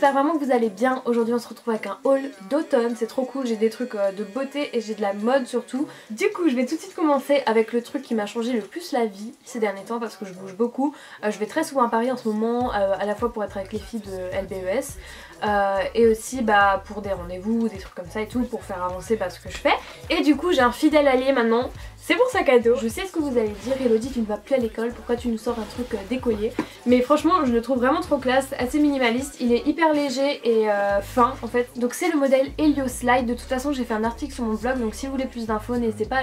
j'espère vraiment que vous allez bien. Aujourd'hui on se retrouve avec un haul d'automne, c'est trop cool, j'ai des trucs de beauté et j'ai de la mode surtout. Du coup je vais tout de suite commencer avec le truc qui m'a changé le plus la vie ces derniers temps parce que je bouge beaucoup. Je vais très souvent à Paris en ce moment, à la fois pour être avec les filles de LBES. Et aussi pour des rendez-vous, des trucs comme ça et tout, pour faire avancer ce que je fais. Et du coup j'ai un fidèle allié maintenant, c'est mon sac à dos. Je sais ce que vous allez dire, Elodie tu ne vas plus à l'école, pourquoi tu nous sors un truc d'écolier? Mais franchement je le trouve vraiment trop classe, assez minimaliste, il est hyper léger et fin en fait. Donc c'est le modèle Helio Slide, de toute façon j'ai fait un article sur mon blog, donc si vous voulez plus d'infos n'hésitez pas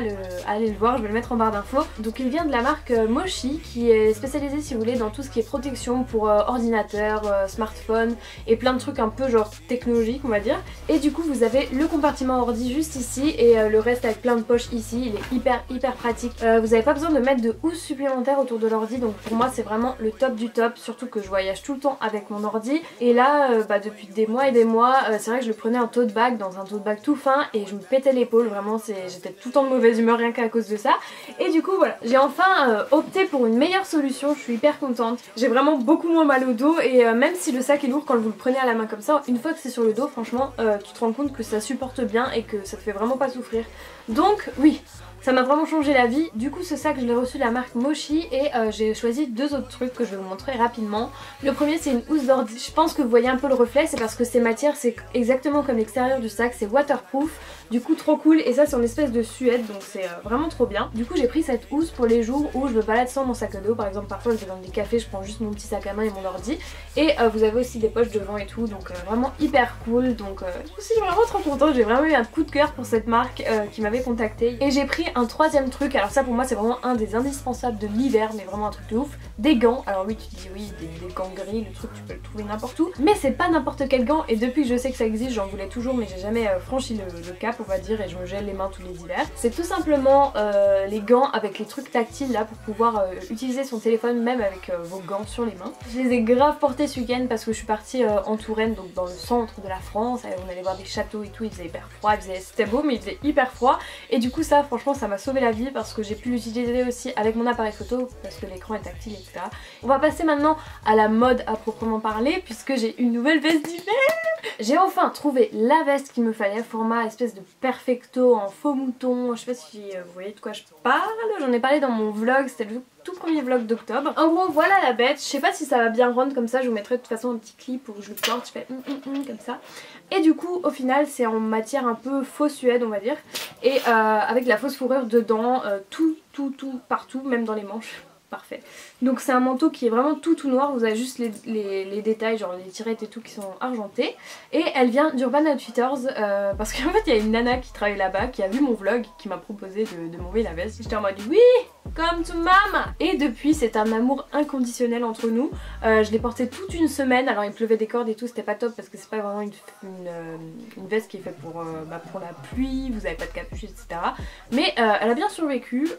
à aller le voir, je vais le mettre en barre d'infos. Donc il vient de la marque Mochi qui est spécialisée si vous voulez dans tout ce qui est protection pour ordinateur, smartphone et plein de trucs un peu genre technologique on va dire. Et du coup vous avez le compartiment ordi juste ici et le reste avec plein de poches ici, il est hyper pratique. Vous n'avez pas besoin de mettre de housse supplémentaire autour de l'ordi, donc pour moi c'est vraiment le top du top, surtout que je voyage tout le temps avec mon ordi. Et là depuis des mois et des mois c'est vrai que je le prenais en tote bag, dans un tote bag tout fin et je me pétais l'épaule, vraiment j'étais tout le temps de mauvaise humeur rien qu'à cause de ça. Et du coup voilà, j'ai enfin opté pour une meilleure solution, je suis hyper contente. J'ai vraiment beaucoup moins mal au dos et même si le sac est lourd quand vous le prenez à la main comme ça, une fois que c'est sur le dos franchement tu te rends compte que ça supporte bien et que ça te fait vraiment pas souffrir. Donc oui, ça m'a vraiment changé la vie. Du coup ce sac je l'ai reçu de la marque Mochi et j'ai choisi deux autres trucs que je vais vous montrer rapidement. Le premier c'est une housse d'ordi. Je pense que vous voyez un peu le reflet, c'est parce que ces matières c'est exactement comme l'extérieur du sac, c'est waterproof. Du coup trop cool et ça c'est en espèce de suède donc c'est vraiment trop bien. Du coup j'ai pris cette housse pour les jours où je me balade sans mon sac à dos. Par exemple parfois je vais dans des cafés, je prends juste mon petit sac à main et mon ordi. Et vous avez aussi des poches devant et tout, donc vraiment hyper cool. Donc je suis vraiment trop contente, j'ai vraiment eu un coup de cœur pour cette marque qui m'avait contactée. Et j'ai pris un troisième truc, alors ça pour moi c'est vraiment un des indispensables de l'hiver, mais vraiment un truc de ouf. Des gants, alors oui tu te dis oui des gants gris, le truc tu peux le trouver n'importe où. Mais c'est pas n'importe quel gant et depuis que je sais que ça existe j'en voulais toujours mais j'ai jamais franchi le cap on va dire et je me gèle les mains tous les hivers. C'est tout simplement les gants avec les trucs tactiles là pour pouvoir utiliser son téléphone même avec vos gants sur les mains. Je les ai grave portés ce week-end parce que je suis partie en Touraine, donc dans le centre de la France, on allait voir des châteaux et tout, il faisait hyper froid, c'était beau mais il faisait hyper froid et du coup ça franchement ça m'a sauvé la vie parce que j'ai pu l'utiliser aussi avec mon appareil photo parce que l'écran est tactile etc. On va passer maintenant à la mode à proprement parler puisque j'ai une nouvelle veste d'hiver. J'ai enfin trouvé la veste qu'il me fallait, format espèce de perfecto en faux mouton, je sais pas si vous voyez de quoi je parle, j'en ai parlé dans mon vlog, c'était le tout premier vlog d'octobre. En gros voilà la bête, je sais pas si ça va bien rendre comme ça, je vous mettrai de toute façon un petit clip où je le porte, je fais comme ça. Et du coup au final c'est en matière un peu faux suède on va dire, et avec de la fausse fourrure dedans, tout partout, même dans les manches. Parfait. Donc c'est un manteau qui est vraiment tout noir, vous avez juste les détails genre les tirettes et tout qui sont argentés. Et elle vient d'Urban Outfitters parce qu'en fait il y a une nana qui travaille là-bas qui a vu mon vlog qui m'a proposé de m'envoyer la veste. J'étais en mode oui, come to mama. Et depuis c'est un amour inconditionnel entre nous. Je l'ai portée toute une semaine, alors il pleuvait des cordes et tout, c'était pas top parce que c'est pas vraiment une veste qui est faite pour la pluie, vous avez pas de capuche etc. Mais elle a bien survécu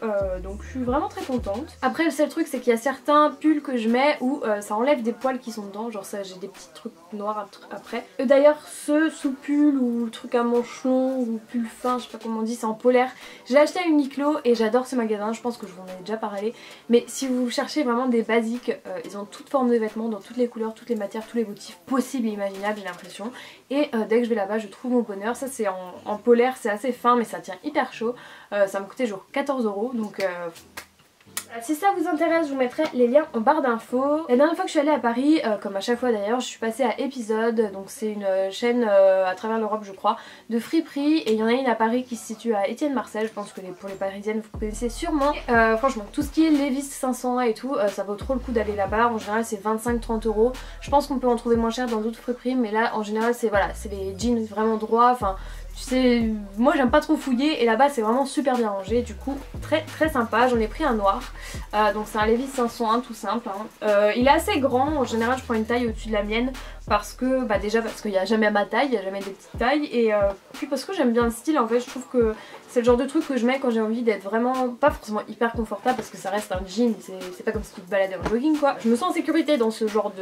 donc je suis vraiment très contente. Après le seul truc c'est qu'il y a certains pulls que je mets où ça enlève des poils qui sont dedans, genre ça j'ai des petits trucs noirs après. D'ailleurs ce sous-pull ou truc à manches longs ou pull fin, je sais pas comment on dit, c'est en polaire. Je l'ai acheté à Uniqlo et j'adore ce magasin, je pense que je vous en ai déjà parlé. Mais si vous cherchez vraiment des basiques, ils ont toutes formes de vêtements, dans toutes les couleurs, toutes les matières, tous les motifs possibles et imaginables j'ai l'impression. Et dès que je vais là-bas je trouve mon bonheur. Ça c'est en polaire, c'est assez fin mais ça tient hyper chaud. Ça m'a coûté genre 14 € donc... si ça vous intéresse, je vous mettrai les liens en barre d'infos. La dernière fois que je suis allée à Paris, comme à chaque fois d'ailleurs, je suis passée à Épisode, donc c'est une chaîne à travers l'Europe je crois, de friperies, et il y en a une à Paris qui se situe à Étienne-Marcel, je pense que pour les parisiennes vous connaissez sûrement. Franchement, tout ce qui est Levi's 500 et tout, ça vaut trop le coup d'aller là-bas, en général c'est 25-30 €. Je pense qu'on peut en trouver moins cher dans d'autres friperies, mais là en général c'est voilà, c'est les jeans vraiment droits, enfin... Tu sais, moi j'aime pas trop fouiller et là-bas c'est vraiment super bien rangé, du coup très sympa. J'en ai pris un noir, donc c'est un Levi's 501 tout simple hein. Il est assez grand, en général je prends une taille au-dessus de la mienne parce que, déjà parce qu'il n'y a jamais ma taille, il n'y a jamais des petites tailles et puis parce que j'aime bien le style en fait, je trouve que c'est le genre de truc que je mets quand j'ai envie d'être vraiment, pas forcément hyper confortable parce que ça reste un jean, c'est pas comme si tu te baladais en jogging quoi. Je me sens en sécurité dans ce genre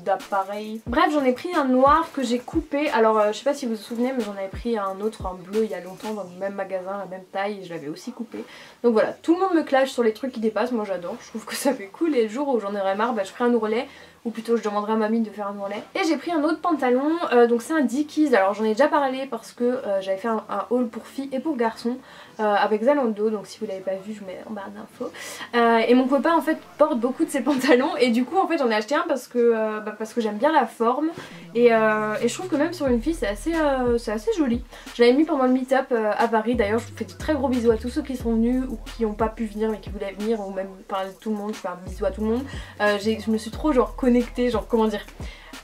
d'appareil. Bref j'en ai pris un noir que j'ai coupé, alors je sais pas si vous vous souvenez mais j'en avais pris un autre, un bleu il y a longtemps dans le même magasin, la même taille, et je l'avais aussi coupé. Donc voilà, tout le monde me clash sur les trucs qui dépassent, moi j'adore, je trouve que ça fait cool et le jour où j'en aurai marre, je ferai un ourlet ou plutôt je demanderai à mamie de faire un ourlet. Et j'ai pris un autre pantalon, donc c'est un Dickies, alors j'en ai déjà parlé parce que j'avais fait un haul pour filles et pour garçons avec Zalando, donc si vous l'avez pas vu je vous mets en barre d'infos. Et mon copain en fait porte beaucoup de ces pantalons et du coup en fait j'en ai acheté un parce que j'aime bien la forme et je trouve que même sur une fille c'est assez joli. Je l'avais mis pendant le meet-up à Paris, d'ailleurs je vous fais de très gros bisous à tous ceux qui sont venus ou qui n'ont pas pu venir mais qui voulaient venir, ou même parler de tout le monde, je fais un bisou à tout le monde. Je me suis trop genre connectée, genre comment dire,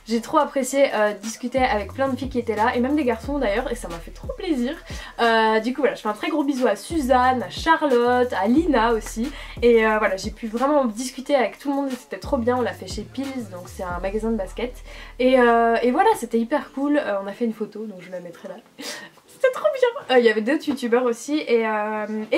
j'ai trop apprécié discuter avec plein de filles qui étaient là et même des garçons d'ailleurs, et ça m'a fait trop plaisir. Du coup voilà, je fais un très gros bisou à Suzanne, à Charlotte, à Lina aussi, et voilà, j'ai pu vraiment discuter avec tout le monde et c'était trop bien. On l'a fait chez Pills, donc c'est un magasin de basket, et voilà, c'était hyper cool. On a fait une photo donc je la mettrai là. C'était trop bien. Il y avait d'autres youtubeurs aussi et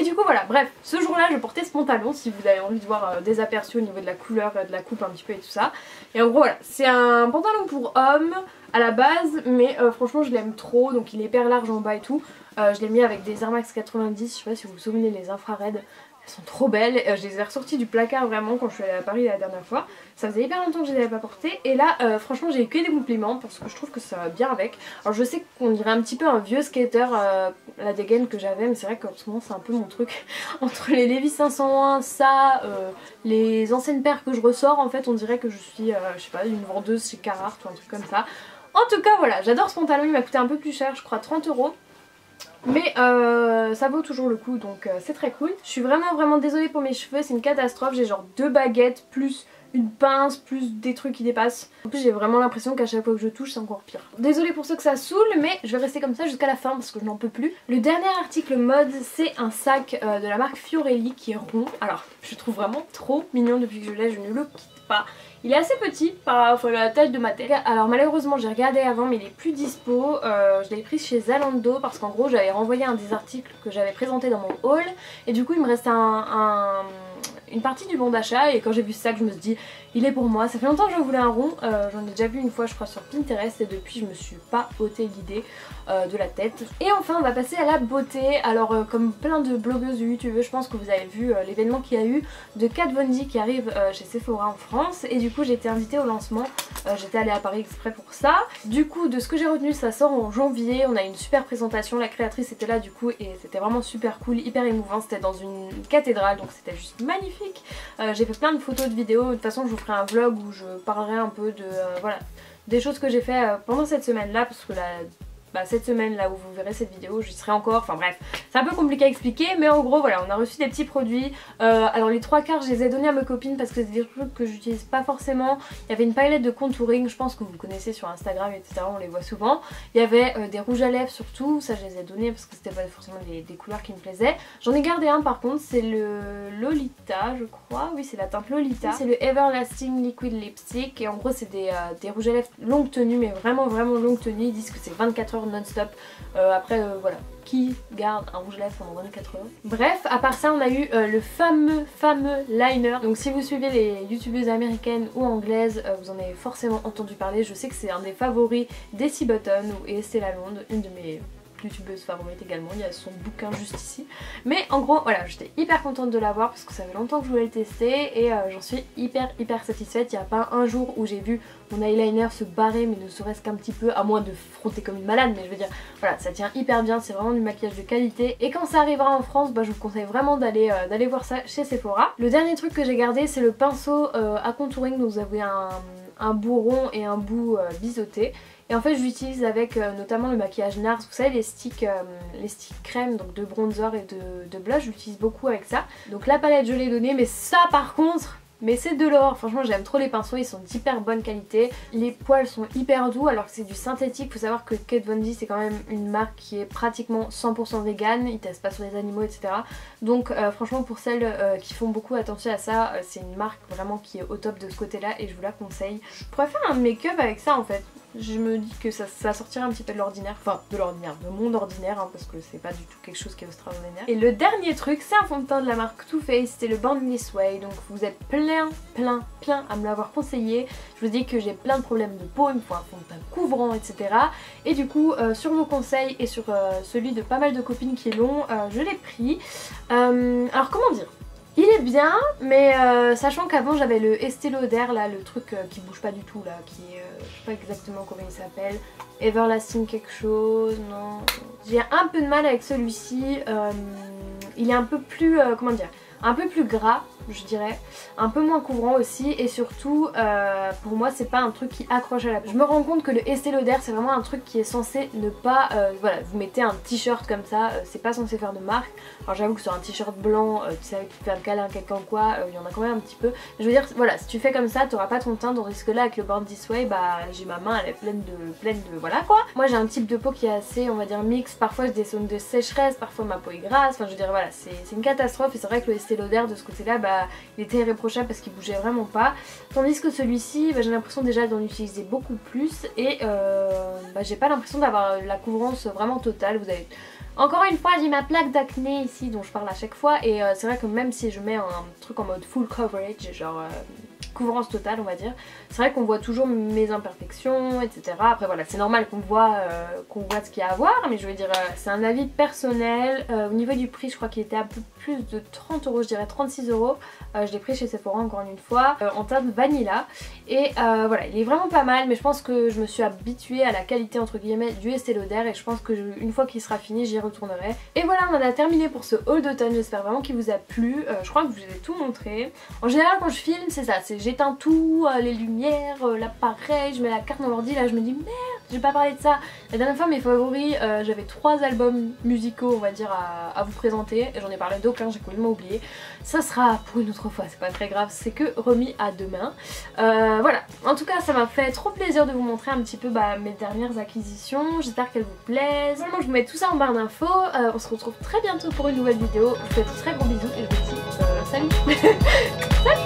du coup voilà, bref, ce jour là je portais ce pantalon si vous avez envie de voir des aperçus au niveau de la couleur, de la coupe un petit peu et tout ça. Et en gros voilà, c'est un pantalon pour homme à la base, mais franchement je l'aime trop, donc il est hyper large en bas et tout. Je l'ai mis avec des Air Max 90, je sais pas si vous vous souvenez, les infraraides. Elles sont trop belles, je les ai ressorties du placard vraiment quand je suis allée à Paris la dernière fois. Ça faisait hyper longtemps que je les avais pas portées et là franchement j'ai eu que des compliments parce que je trouve que ça va bien avec. Alors je sais qu'on dirait un petit peu un vieux skater, la dégaine que j'avais, mais c'est vrai qu'en ce moment c'est un peu mon truc. Entre les Levi's 501, ça, les anciennes paires que je ressors, en fait on dirait que je suis, je sais pas, une vendeuse chez Carhartt ou un truc comme ça. En tout cas voilà, j'adore ce pantalon, il m'a coûté un peu plus cher, je crois 30 €. Mais ça vaut toujours le coup, donc c'est très cool. Je suis vraiment désolée pour mes cheveux, c'est une catastrophe. J'ai genre 2 baguettes plus une pince plus des trucs qui dépassent. En plus j'ai vraiment l'impression qu'à chaque fois que je touche c'est encore pire. Désolée pour ceux que ça saoule, mais je vais rester comme ça jusqu'à la fin parce que je n'en peux plus. Le dernier article mode, c'est un sac de la marque Fiorelli qui est rond. Alors je le trouve vraiment trop mignon depuis que je l'ai, je ne le quitte pas. Il est assez petit par rapport à la taille de ma tête. Alors malheureusement j'ai regardé avant mais il est plus dispo. Je l'ai pris chez Zalando parce qu'en gros j'avais renvoyé un des articles que j'avais présenté dans mon haul. Et du coup il me restait une partie du bon d'achat et quand j'ai vu ce sac je me suis dit il est pour moi. Ça fait longtemps que je voulais un rond, j'en ai déjà vu une fois je crois sur Pinterest et depuis je me suis pas ôté l'idée de la tête. Et enfin on va passer à la beauté. Alors comme plein de blogueuses ou youtubeuses je pense que vous avez vu l'événement qu'il y a eu de Kat Von D qui arrive chez Sephora en France et du coup j'ai été invitée au lancement, j'étais allée à Paris exprès pour ça. Du coup de ce que j'ai retenu ça sort en janvier, on a une super présentation, la créatrice était là du coup et c'était vraiment super cool, hyper émouvant, c'était dans une cathédrale donc c'était juste magnifique. J'ai fait plein de photos, de vidéos, de toute façon je vous ferai un vlog où je parlerai un peu de voilà, des choses que j'ai fait pendant cette semaine là parce que cette semaine là où vous verrez cette vidéo j'y serai encore, enfin bref c'est un peu compliqué à expliquer mais en gros voilà on a reçu des petits produits. Alors les 3/4 je les ai donnés à mes copines parce que c'est des trucs que j'utilise pas forcément. Il y avait une palette de contouring, je pense que vous connaissez sur Instagram etc, on les voit souvent. Il y avait des rouges à lèvres surtout, ça je les ai donnés parce que c'était pas forcément des couleurs qui me plaisaient. J'en ai gardé un par contre, c'est le Lolita je crois, oui c'est la teinte Lolita. C'est le Everlasting Liquid Lipstick et en gros c'est des rouges à lèvres longue tenue mais vraiment longue tenue. Ils disent que c'est 24 heures non-stop. Après voilà, qui garde un rouge à lèvres pendant 24 heures? Bref, à part ça on a eu le fameux liner. Donc si vous suivez les youtubeuses américaines ou anglaises vous en avez forcément entendu parler. Je sais que c'est un des favoris d'Essie Button ou Estée Lalonde, une de mes youtubeuse favorite également, il y a son bouquin juste ici. Mais en gros voilà, j'étais hyper contente de l'avoir parce que ça fait longtemps que je voulais le tester et j'en suis hyper satisfaite. Il n'y a pas un jour où j'ai vu mon eyeliner se barrer mais ne serait-ce qu'un petit peu, à moins de frotter comme une malade, mais je veux dire voilà, ça tient hyper bien, c'est vraiment du maquillage de qualité et quand ça arrivera en France je vous conseille vraiment d'aller voir ça chez Sephora. Le dernier truc que j'ai gardé c'est le pinceau à contouring, donc vous avez un bout rond et un bout biseauté. Et en fait je l'utilise avec notamment le maquillage NARS, vous savez les sticks crème donc de bronzer et de blush, j'utilise beaucoup avec ça. Donc la palette je l'ai donnée mais ça par contre, mais c'est de l'or, franchement j'aime trop les pinceaux, ils sont d'hyper bonne qualité. Les poils sont hyper doux alors que c'est du synthétique, faut savoir que Kat Von D c'est quand même une marque qui est pratiquement 100% vegan, ils testent pas sur les animaux etc. Donc franchement pour celles qui font beaucoup attention à ça, c'est une marque vraiment qui est au top de ce côté là et je vous la conseille. Je pourrais faire un make-up avec ça en fait. Je me dis que ça sortira un petit peu de l'ordinaire, enfin de l'ordinaire, de mon ordinaire hein, parce que c'est pas du tout quelque chose qui est extraordinaire. Et le dernier truc c'est un fond de teint de la marque Too Faced, c'est le Born This Way, donc vous êtes plein à me l'avoir conseillé. Je vous dis que j'ai plein de problèmes de peau, il me faut un fond de teint couvrant etc. Et du coup sur vos conseils et sur celui de pas mal de copines qui est long, je l'ai pris. Alors comment dire ? Il est bien, mais sachant qu'avant j'avais le Estée Lauder là, le truc qui bouge pas du tout là, qui est, je sais pas exactement comment il s'appelle, Everlasting quelque chose, non. J'ai un peu de mal avec celui-ci, il est un peu plus, comment dire, un peu plus gras je dirais, un peu moins couvrant aussi et surtout pour moi c'est pas un truc qui accroche à la peau. Je me rends compte que le Estée Lauder c'est vraiment un truc qui est censé ne pas, voilà, vous mettez un t-shirt comme ça, c'est pas censé faire de marque. Alors j'avoue que sur un t-shirt blanc, tu sais, tu fais un câlin à quelqu'un ou quoi, il y en a quand même un petit peu. Je veux dire, voilà, si tu fais comme ça, t'auras pas ton teint, tandis que là avec le Born This Way, bah j'ai ma main, elle est pleine de voilà quoi. Moi j'ai un type de peau qui est assez, on va dire, mix, parfois j'ai des zones de sécheresse, parfois ma peau est grasse, enfin je veux dire voilà, c'est une catastrophe et c'est vrai que le Estée Lauder de ce côté là, bah il était irréprochable parce qu'il bougeait vraiment pas. Tandis que celui-ci, bah, j'ai l'impression déjà d'en utiliser beaucoup plus et bah, j'ai pas l'impression d'avoir la couvrance vraiment totale. Vous avez... Encore une fois, j'ai ma plaque d'acné ici dont je parle à chaque fois et c'est vrai que même si je mets un truc en mode full coverage, genre couvrance totale on va dire, c'est vrai qu'on voit toujours mes imperfections etc. Après voilà, c'est normal qu'on voit ce qu'il y a à voir, mais je veux dire c'est un avis personnel. Au niveau du prix je crois qu'il était un peu plus de 30 €, je dirais 36 €. Je l'ai pris chez Sephora encore une fois en teinte vanilla et voilà, il est vraiment pas mal, mais je pense que je me suis habituée à la qualité entre guillemets du Estée Lauder et je pense que une fois qu'il sera fini j'y retournerai. Et voilà, on en a terminé pour ce haul d'automne, j'espère vraiment qu'il vous a plu. Je crois que je vous ai tout montré. En général quand je filme c'est ça, j'éteins tout, les lumières, l'appareil, je mets la carte dans l'ordi, là je me dis merde, j'ai pas parlé de ça. La dernière fois mes favoris, j'avais 3 albums musicaux on va dire à vous présenter et j'en ai parlé d'aucun, j'ai complètement oublié. Ça sera pour une autre fois, c'est pas très grave, c'est que remis à demain. Voilà, en tout cas ça m'a fait trop plaisir de vous montrer un petit peu mes dernières acquisitions, j'espère qu'elles vous plaisent. Vraiment je vous mets tout ça en barre d'infos, on se retrouve très bientôt pour une nouvelle vidéo, je vous fais de très gros bisous et je vous dis salut. Salut.